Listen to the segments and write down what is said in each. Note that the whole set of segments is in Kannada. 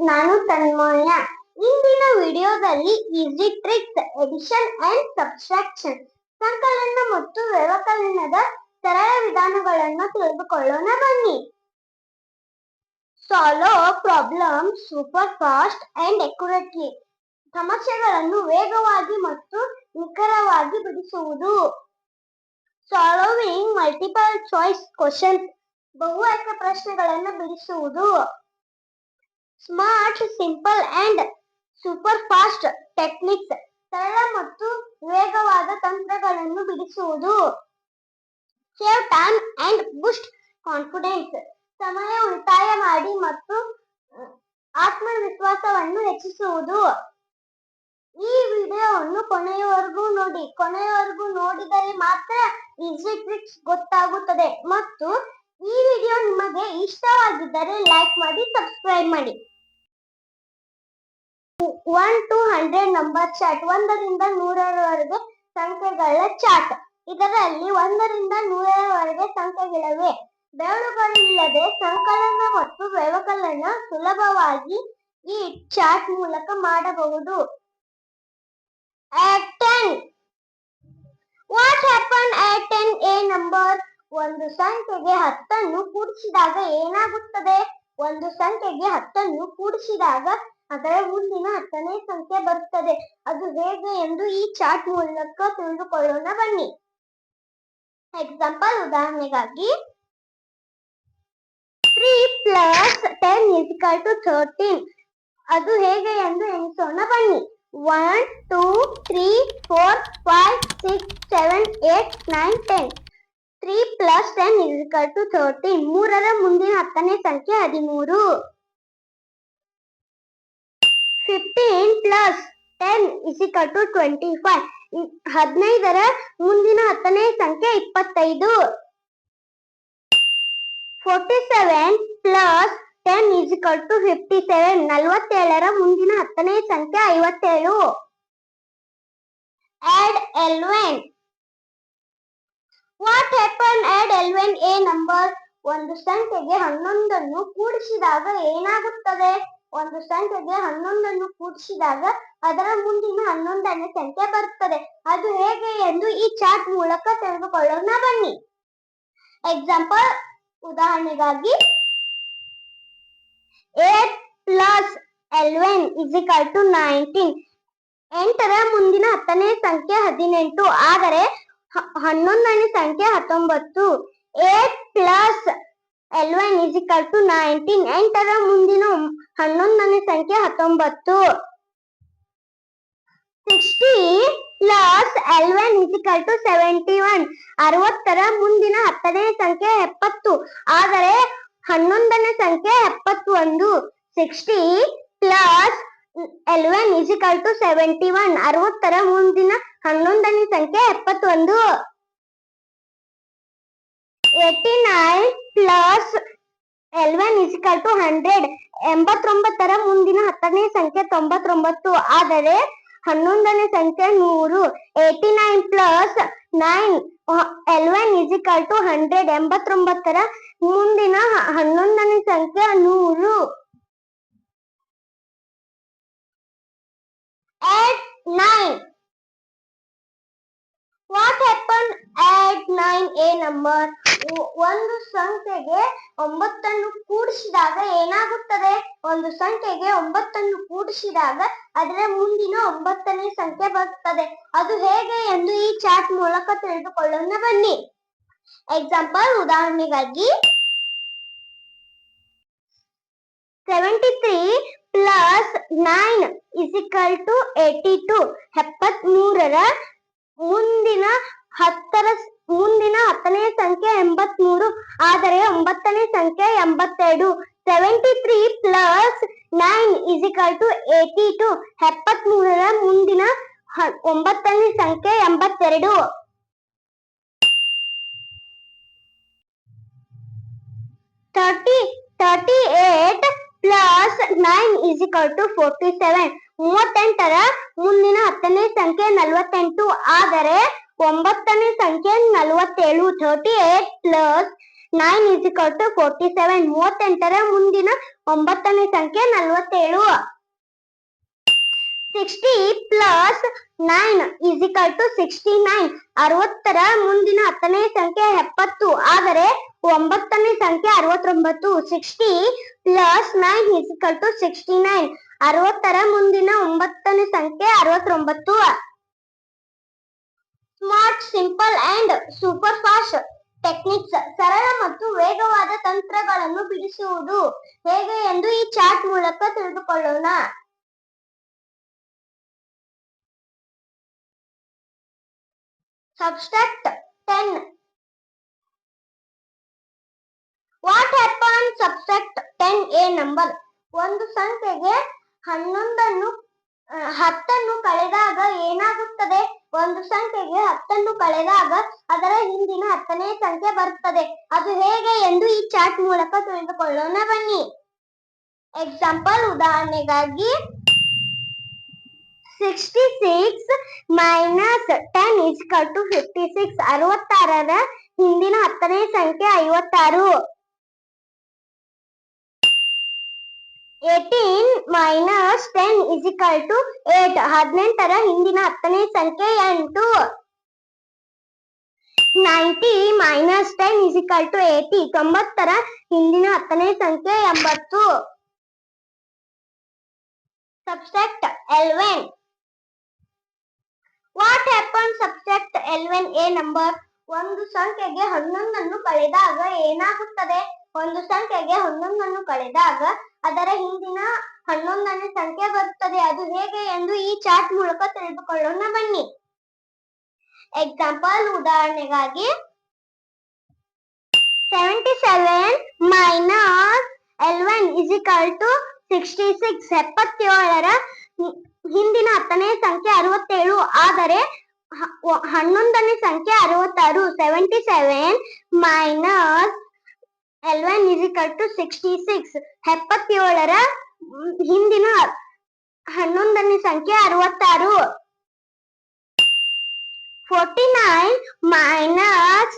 ನಾನು ತನ್ಮಯ. ಇಂದಿನ ವಿಡಿಯೋದಲ್ಲಿ easy tricks addition and subtraction ಸಂಕಲನ ಮತ್ತು ವ್ಯವಕಲನದ ಸರಳ ವಿಧಾನಗಳನ್ನು ತಿಳಿದುಕೊಳ್ಳೋಣ ಬನ್ನಿ. Solve problem super fast and accurately. ಸಮಸ್ಯೆಗಳನ್ನು ವೇಗವಾಗಿ ಮತ್ತು ನಿಖರವಾಗಿ ಬಿಡಿಸುವುದು. Solving multiple choice questions. ಬಹು ಆಯ್ಕೆ ಪ್ರಶ್ನೆಗಳನ್ನು ಬಿಡಿಸುವುದು. Smart simple and super fast techniques. ಸರಳ ಮತ್ತು ವೇಗವಾದ ತಂತ್ರಗಳನ್ನು ಬಿಡಿಸುವುದು. Save time and boost confidence. ಸಮಯ ಉಳಿತಾಯ ಮಾಡಿ ಮತ್ತು ಆತ್ಮವಿಶ್ವಾಸವನ್ನು ಹೆಚ್ಚಿಸುವುದು. ಈ ವಿಡಿಯೋವನ್ನು ಕೊನೆಯವರೆಗೂ ನೋಡಿ. ಕೊನೆಯವರೆಗೂ ನೋಡಿದರೆ ಮಾತ್ರ ಈಸಿ ಟ್ರಿಕ್ಸ್ ಗೊತ್ತಾಗುತ್ತದೆ. ಮತ್ತು ಈ ವಿಡಿಯೋ ನಿಮಗೆ ಇಷ್ಟವಾಗಿದ್ದರೆ ಲೈಕ್ ಮಾಡಿ, ಸಬ್ಸ್ಕ್ರೈಬ್ ಮಾಡಿ. 1 to 100 ನಂಬರ್ ಚಾರ್ಟ್. 1 ರಿಂದ 100 ರವರೆಗೆ ಸಂಖ್ಯೆಗಳ ಚಾರ್ಟ್. ಇದರಲ್ಲಿ 1 ರಿಂದ 100 ರವರೆಗೆ ಸಂಖ್ಯೆಗಳಿವೆ. ಬೆರಳುಗಳಿಲ್ಲದೆ ಸಂಕಲನ ಮತ್ತು ವ್ಯವಕಲನ ಸುಲಭವಾಗಿ ಈ ಚಾರ್ಟ್ ಮೂಲಕ ಮಾಡಬಹುದು. At 10. What happened at 10 a number? ಒಂದು ಸಂಖ್ಯೆಗೆ 10 ಕೂಡಿಸಿದಾಗ ಏನಾಗುತ್ತದೆ? ಒಂದು ಸಂಖ್ಯೆಗೆ 10 ಕೂಡಿಸಿದಾಗ ಅದರ ಮುಂದಿನ 10ನೇ ಸಂಖ್ಯೆ ಬರುತ್ತದೆ. ಅದು ಹೇಗೆ ಎಂದು ಈ ಚಾರ್ಟ್ ಮೂಲಕ ತಿಳಿದುಕೊಳ್ಳೋಣ ಬನ್ನಿ. ಎಕ್ಸಾಂಪಲ್, ಉದಾಹರಣೆಗಾಗಿ 3 + 10 = 13. ಅದು ಹೇಗೆ ಎಂದು ಎಣಿಸೋಣ ಬನ್ನಿ. 1 2 3 4 5 6 7 8 9 10. 3 + 10 = 13. 3ರ ಮುಂದಿನ 10ನೇ ಸಂಖ್ಯೆ 13. 15 + 10 = 25. 15ರ ಮುಂದಿನ 10ನೇ ಸಂಖ್ಯೆ 25. 47 + 10 = 57. 47ರ ಮುಂದಿನ 10ನೇ ಸಂಖ್ಯೆ 57. Add 11. What happened at 11 a number? ಒಂದು ಸಂಖ್ಯೆಗೆ 11 ಕೂಡಿಸಿದಾಗ ಏನಾಗುತ್ತದೆ? ಒಂದು ಸಂಖ್ಯೆಗೆ 11 ಕೂಡಿಸಿದಾಗ ಅದರ ಮುಂದಿನ 11ನೇ ಸಂಖ್ಯೆ ಬರುತ್ತದೆ. ಅದು ಹೇಗೆ ಎಂದು ಈ ಚಾರ್ಟ್ ಮೂಲಕ ತಿಳಿದುಕೊಳ್ಳೋಣ ಬನ್ನಿ. ಎಕ್ಸಾಂಪಲ್, ಉದಾಹರಣೆಗಾಗಿ 8 + 11 = 19. 8ರ ಮುಂದಿನ 10ನೇ ಸಂಖ್ಯೆ 18. ಆದರೆ 11ನೇ ಸಂಖ್ಯೆ 19. 8 + 11 = 19. 8ರ ಮುಂದಿನ 11ನೇ ಸಂಖ್ಯೆ 19. 60 + 11 = 71. 60ರ ಮುಂದಿನ 10ನೇ ಸಂಖ್ಯೆ 70. ಆದರೆ 11ನೇ ಸಂಖ್ಯೆ 71. 60 + 11 = 71. 60ರ ಮುಂದಿನ 11ನೇ ಸಂಖ್ಯೆ 71. 89 + 11 = 100. 89ರ ಮುಂದಿನ 10ನೇ ಸಂಖ್ಯೆ 99. ಆದರೆ 11ನೇ ಸಂಖ್ಯೆ 100. 89 + 11 = 100. 89ರ ಮುಂದಿನ 11ನೇ ಸಂಖ್ಯೆ 100. Add 9. What happened at 9 a number? ಒಂದು ಸಂಖ್ಯೆಗೆ 9 ಕೂಡಿಸಿದಾಗ ಏನಾಗುತ್ತದೆ? ಒಂದು ಸಂಖ್ಯೆಗೆ 9 ಕೂಡಿಸಿದಾಗ ಅದರ ಮುಂದಿನ 9ನೇ ಸಂಖ್ಯೆ ಬರುತ್ತದೆ. ಅದು ಹೇಗೆ ಎಂದು ಈ ಚಾರ್ಟ್ ಮೂಲಕ ತಿಳಿದುಕೊಳ್ಳೋಣ ಬನ್ನಿ. ಎಕ್ಸಾಂಪಲ್, ಉದಾಹರಣೆಗಾಗಿ 73 + 9 = 82. 73ರ ಮುಂದಿನ 10ನೇ ಸಂಖ್ಯೆ 83. ಆದರೆ 9ನೇ ಸಂಖ್ಯೆ 82. 73 + 9 = 82. 73ರ ಮುಂದಿನ 9ನೇ ಸಂಖ್ಯೆ 82. 38 + 9 = 47. 38ರ ಮುಂದಿನ 10ನೇ ಸಂಖ್ಯೆ 48. ಆದರೆ 9ನೇ ಸಂಖ್ಯೆ 47. 38 + 9 is equal to 47. 38ರ ಮುಂದಿನ 9ನೇ ಸಂಖ್ಯೆ 47. 60 plus 9 is equal to 69. 60ರ ಮುಂದಿನ 10ನೇ ಸಂಖ್ಯೆ 70. ಆದರೆ 9ನೇ ಸಂಖ್ಯೆ 69. 60 plus 9 is equal to 69. 60ರ ಮುಂದಿನ 9ನೇ ಸಂಖ್ಯೆ 69. Smart, simple and super fast techniques. ಸರಳ ಮತ್ತು ವೇಗವಾದ ತಂತ್ರಗಳನ್ನು ಬಿಡಿಸುವುದು ಹೇಗೆ ಎಂದು ಈ ಚಾರ್ಟ್ ಮೂಲಕ ತಿಳಿದುಕೊಳ್ಳೋಣ. Subtract 10. What happens? Subtract 10 a number. ಒಂದು ಸಂಖ್ಯೆಗೆ 10 ಕಳೆದಾಗ ಏನಾಗುತ್ತದೆ? ಒಂದು ಸಂಖ್ಯೆಗೆ 10 ಕಳೆದಾಗ ಅದರ ಹಿಂದಿನ 10ನೇ ಸಂಖ್ಯೆ ಬರುತ್ತದೆ. ಅದು ಹೇಗೆ ಎಂದು ಈ ಚಾರ್ಟ್ ಮೂಲಕ ತಿಳಿದುಕೊಳ್ಳೋಣ ಬನ್ನಿ. ಎಕ್ಸಾಂಪಲ್, ಉದಾಹರಣೆಗಾಗಿ 66 minus 10 is equal to 56. 66ರ ಹಿಂದಿನ 10ನೇ ಸಂಖ್ಯೆ 56. 18 minus 10 is equal to 8. 18ರ ಹಿಂದಿನ 10ನೇ ಸಂಖ್ಯೆ 8. 90 minus 10 is equal to 80. 90ರ ಹಿಂದಿನ 10ನೇ ಸಂಖ್ಯೆ 80. Subtract 11. What happens? Subtract 11 a number. ಒಂದು ಸಂಖ್ಯೆಗೆ 11 ಕಳೆದಾಗ ಏನಾಗುತ್ತದೆ? ಒಂದು ಸಂಖ್ಯೆಗೆ 11 ಕಳೆದಾಗ ಅದರ ಹಿಂದಿನ 11ನೇ ಸಂಖ್ಯೆ ಬರುತ್ತದೆ. ಅದು ಹೇಗೆ ಎಂದು ಈ ಚಾರ್ಟ್ ಮೂಲಕ ತಿಳಿದುಕೊಳ್ಳೋಣ ಬನ್ನಿ. ಎಕ್ಸಾಂಪಲ್, ಉದಾಹರಣೆಗಾಗಿ 77 minus 11 is equal to 66. 77ರ ಹಿಂದಿನ 10ನೇ ಸಂಖ್ಯೆ 67. ಆದರೆ 11ನೇ ಸಂಖ್ಯೆ 66. 77 minus 11 is equal to 66. 77ರ ಹಿಂದಿನ 11ನೇ ಸಂಖ್ಯೆ 66. 49 minus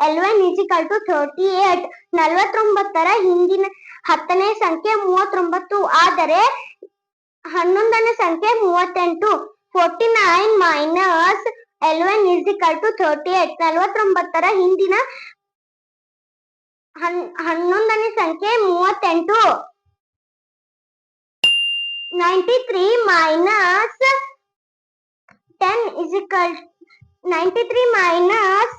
11 is equal to 38. 49ರ ಹಿಂದಿನ 10ನೇ ಸಂಖ್ಯೆ 39. ಆದರೆ 11ನೇ ಸಂಖ್ಯೆ 38. 49 minus 11 is equal to 38. 49ರ ಹಿಂದಿನ 11ನೇ ಸಂಖ್ಯೆ 38. 93 minus 10 is equal 93 minus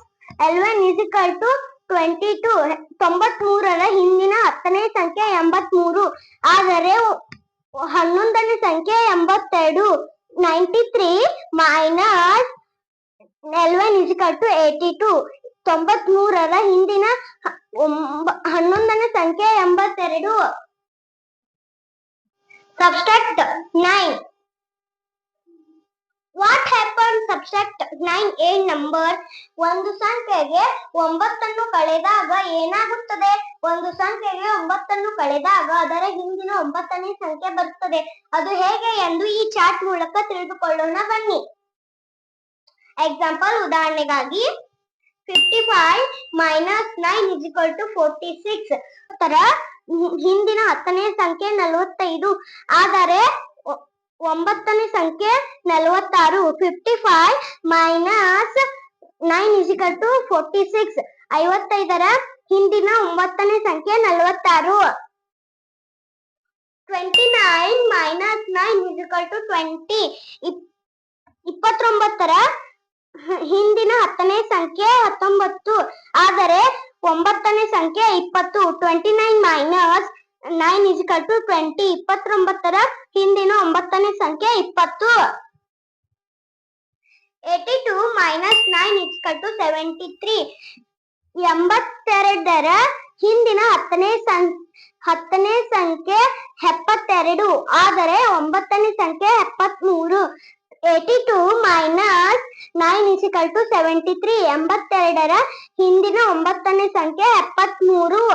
11 is equal to 22. 93ರ ಹಿಂದಿನ 10ನೇ ಸಂಖ್ಯೆ 83. ಆದರೆ 11ನೇ ಸಂಖ್ಯೆ 82. 93 minus 11 is equal to 82. 93ರ ಹಿಂದಿನ 11ನೇ ಸಂಖ್ಯೆ 82. Subtract 9. What happens? Subtract 9 a number. ಒಂದು ಸಂಖ್ಯೆಗೆ 9 ಕಳೆದಾಗ ಏನಾಗುತ್ತದೆ? ಒಂದು ಸಂಖ್ಯೆಗೆ 9 ಕಳೆದಾಗ ಅದರ ಹಿಂದಿನ 9ನೇ ಸಂಖ್ಯೆ ಬರುತ್ತದೆ. ಅದು ಹೇಗೆ ಎಂದು ಈ ಚಾರ್ಟ್ ಮೂಲಕ ತಿಳಿದುಕೊಳ್ಳೋಣ ಬನ್ನಿ. ಎಕ್ಸಾಂಪಲ್, ಉದಾಹರಣೆಗಾಗಿ 55 minus 9 is equal to 46. ತರ ಹಿಂದಿನ 10ನೇ ಸಂಖ್ಯೆ 45. ಆದರೆ 9ನೇ ಸಂಖ್ಯೆ 46. 55 minus 9 is equal to 46. 55ರ ಹಿಂದಿನ 9ನೇ ಸಂಖ್ಯೆ 46. 29 minus 9 is equal to 20. 29ರ ಹಿಂದಿನ 10ನೇ ಸಂಖ್ಯೆ 19. ಆದರೆ 9ನೇ ಸಂಖ್ಯೆ 20. 29 minus 9 is equal to 20. 29ರ ಹಿಂದಿನ 9ನೇ ಸಂಖ್ಯೆ 20. 82 minus 9 is equal to 73. 82ರ ಹಿಂದಿನ 10ನೇ ಸಂಖ್ಯೆ 72. ಆದರೆ 9ನೇ ಸಂಖ್ಯೆ 73. 82 minus 9 is equal to 73. 82ರ ಹಿಂದಿನ 9ನೇ ಸಂಖ್ಯೆ 73.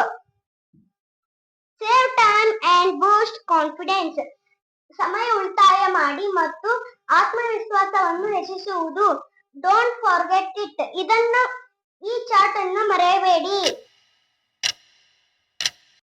Save time and boost confidence. ಸಮಯ ಉಳಿತಾಯ ಮಾಡಿ ಮತ್ತು ಆತ್ಮವಿಶ್ವಾಸವನ್ನು ಹೆಚ್ಚಿಸುವುದು. Don't forget it. ಈ ಚಾರ್ಟ್ ಅನ್ನು ಮರೆಯಬೇಡಿ.